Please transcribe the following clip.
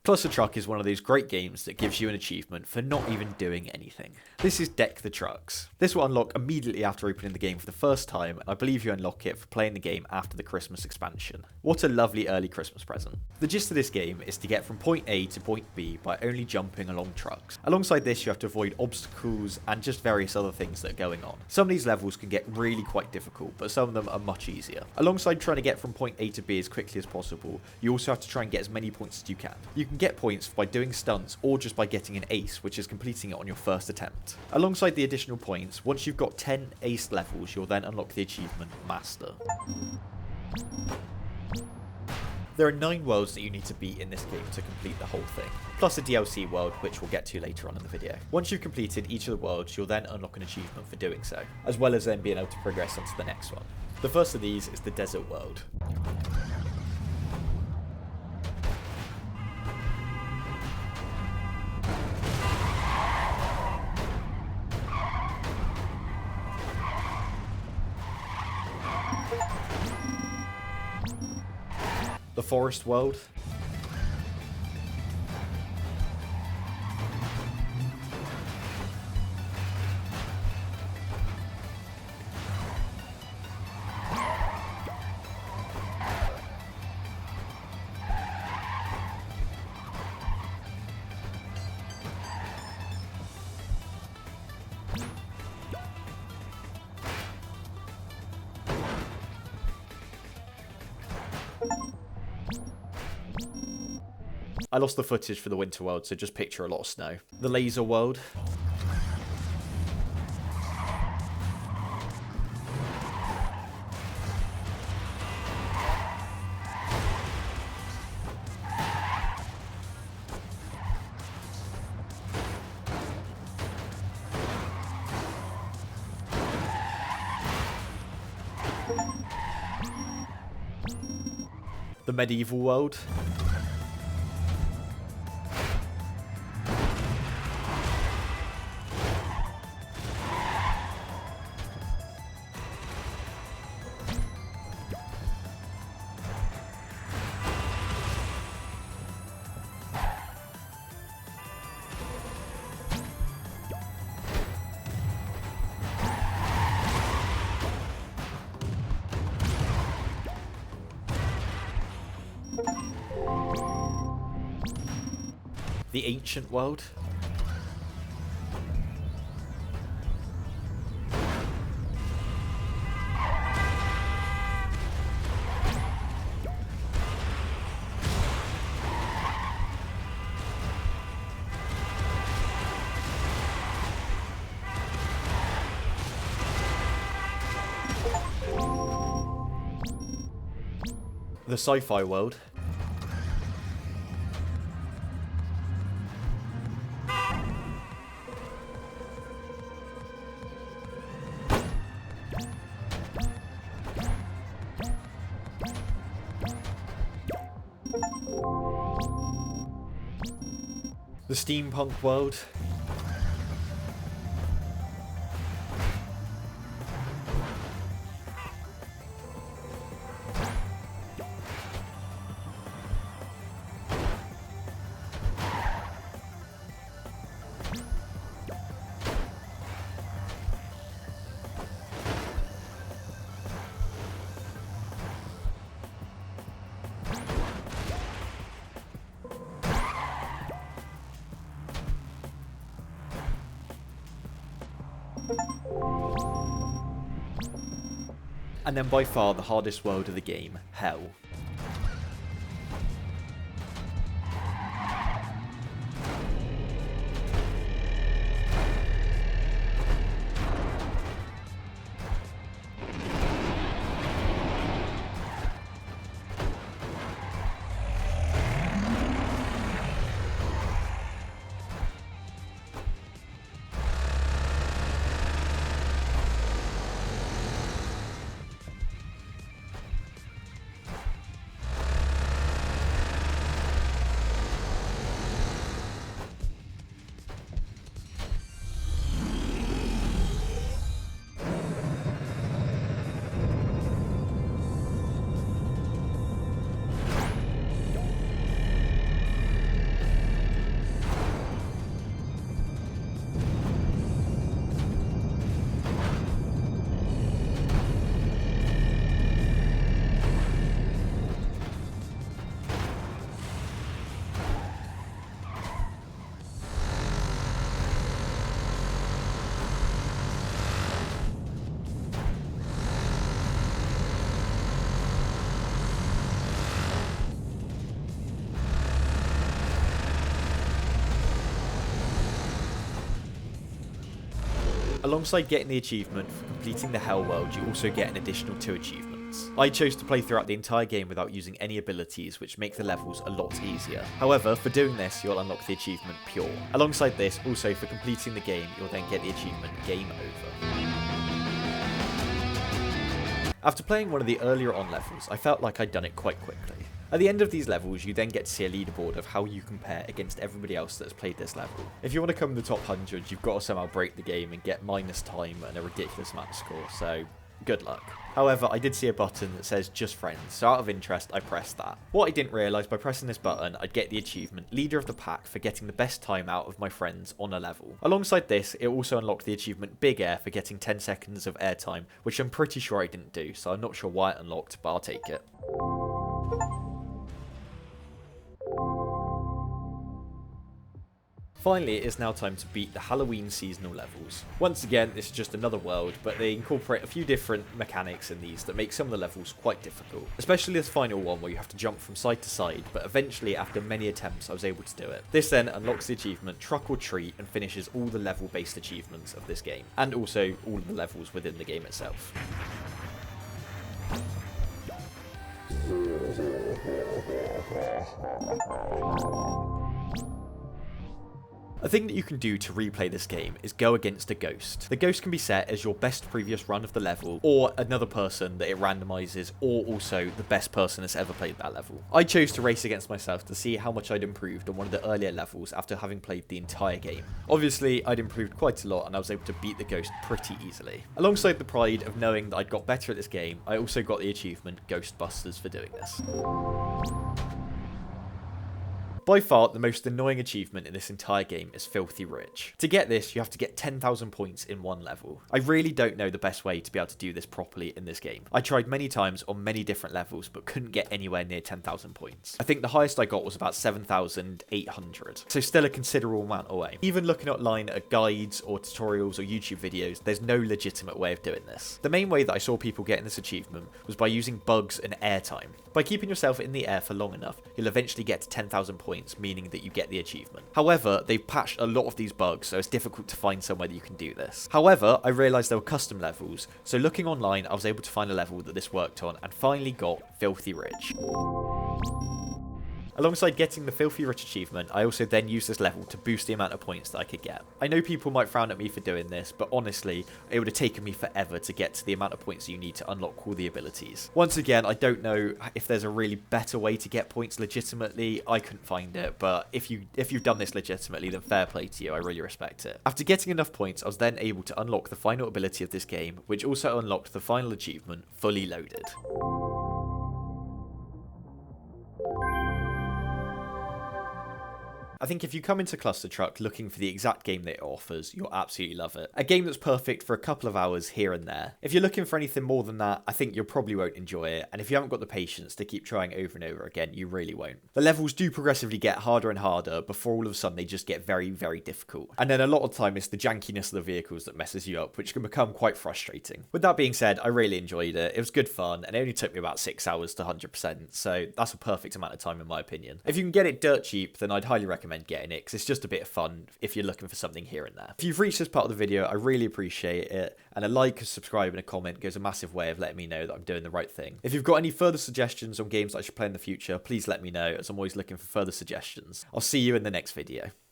ClusterTruck is one of those great games that gives you an achievement for not even doing anything. This is Deck the Trucks. This will unlock immediately after opening the game for the first time, and I believe you unlock it for playing the game after the Christmas expansion. What a lovely early Christmas present. The gist of this game is to get from point A to point B by only jumping along trucks. Alongside this, you have to avoid obstacles and just various other things that are going on. Some of these levels can get really quite difficult, but some of them are much easier. Alongside trying to get from point A to B as quickly as possible, you also have to try and get as many points as you can. You can get points by doing stunts or just by getting an ace, which is completing it on your first attempt. Alongside the additional points, once you've got 10 ace levels, you'll then unlock the achievement Master. There are 9 worlds that you need to beat in this game to complete the whole thing, plus a DLC world which we'll get to later on in the video. Once you've completed each of the worlds, you'll then unlock an achievement for doing so, as well as then being able to progress onto the next one. The first of these is the Desert World. The Forest World. I lost the footage for the Winter World, so just picture a lot of snow. The Laser World. The Medieval World. The Ancient World. The Sci-Fi World. The Steampunk World. And then by far the hardest world of the game, Hell. Alongside getting the achievement for completing the Hell World, you also get an additional 2 achievements. I chose to play throughout the entire game without using any abilities, which make the levels a lot easier. However, for doing this, you'll unlock the achievement Pure. Alongside this, also for completing the game, you'll then get the achievement Game Over. After playing one of the earlier on levels, I felt like I'd done it quite quickly. At the end of these levels, you then get to see a leaderboard of how you compare against everybody else that's played this level. If you want to come in the top 100, you've got to somehow break the game and get minus time and a ridiculous amount of score, so good luck. However, I did see a button that says just friends, so out of interest, I pressed that. What I didn't realise, by pressing this button, I'd get the achievement Leader of the Pack for getting the best time out of my friends on a level. Alongside this, it also unlocked the achievement Big Air for getting 10 seconds of airtime, which I'm pretty sure I didn't do, so I'm not sure why it unlocked, but I'll take it. Finally, it is now time to beat the Halloween seasonal levels. Once again, this is just another world, but they incorporate a few different mechanics in these that make some of the levels quite difficult. Especially this final one where you have to jump from side to side, but eventually after many attempts I was able to do it. This then unlocks the achievement Truck or Treat and finishes all the level based achievements of this game, and also all of the levels within the game itself. A thing that you can do to replay this game is go against a ghost. The ghost can be set as your best previous run of the level, or another person that it randomizes, or also the best person that's ever played that level. I chose to race against myself to see how much I'd improved on one of the earlier levels after having played the entire game. Obviously, I'd improved quite a lot and I was able to beat the ghost pretty easily. Alongside the pride of knowing that I'd got better at this game, I also got the achievement Ghostbusters for doing this. By far, the most annoying achievement in this entire game is Filthy Rich. To get this, you have to get 10,000 points in one level. I really don't know the best way to be able to do this properly in this game. I tried many times on many different levels, but couldn't get anywhere near 10,000 points. I think the highest I got was about 7,800, so still a considerable amount away. Even looking online at guides or tutorials or YouTube videos, there's no legitimate way of doing this. The main way that I saw people getting this achievement was by using bugs and airtime. By keeping yourself in the air for long enough, you'll eventually get to 10,000 points, meaning that you get the achievement. However, they've patched a lot of these bugs, so it's difficult to find somewhere that you can do this. However, I realised there were custom levels, so looking online, I was able to find a level that this worked on and finally got Filthy Rich. Alongside getting the Filthy Rich achievement, I also then used this level to boost the amount of points that I could get. I know people might frown at me for doing this, but honestly, it would have taken me forever to get to the amount of points you need to unlock all the abilities. Once again, I don't know if there's a really better way to get points legitimately. I couldn't find it, but if you've done this legitimately, then fair play to you. I really respect it. After getting enough points, I was then able to unlock the final ability of this game, which also unlocked the final achievement, Fully Loaded. I think if you come into ClusterTruck looking for the exact game that it offers, you'll absolutely love it. A game that's perfect for a couple of hours here and there. If you're looking for anything more than that, I think you probably won't enjoy it, and if you haven't got the patience to keep trying over and over again, you really won't. The levels do progressively get harder and harder before all of a sudden they just get very, very difficult. And then a lot of the time it's the jankiness of the vehicles that messes you up, which can become quite frustrating. With that being said, I really enjoyed it. It was good fun, and it only took me about 6 hours to 100%, so that's a perfect amount of time in my opinion. If you can get it dirt cheap, then I'd highly recommend getting it, because it's just a bit of fun if you're looking for something here and there. If you've reached this part of the video, I really appreciate it, and a like, a subscribe, and a comment goes a massive way of letting me know that I'm doing the right thing. If you've got any further suggestions on games that I should play in the future, please let me know, as I'm always looking for further suggestions. I'll see you in the next video.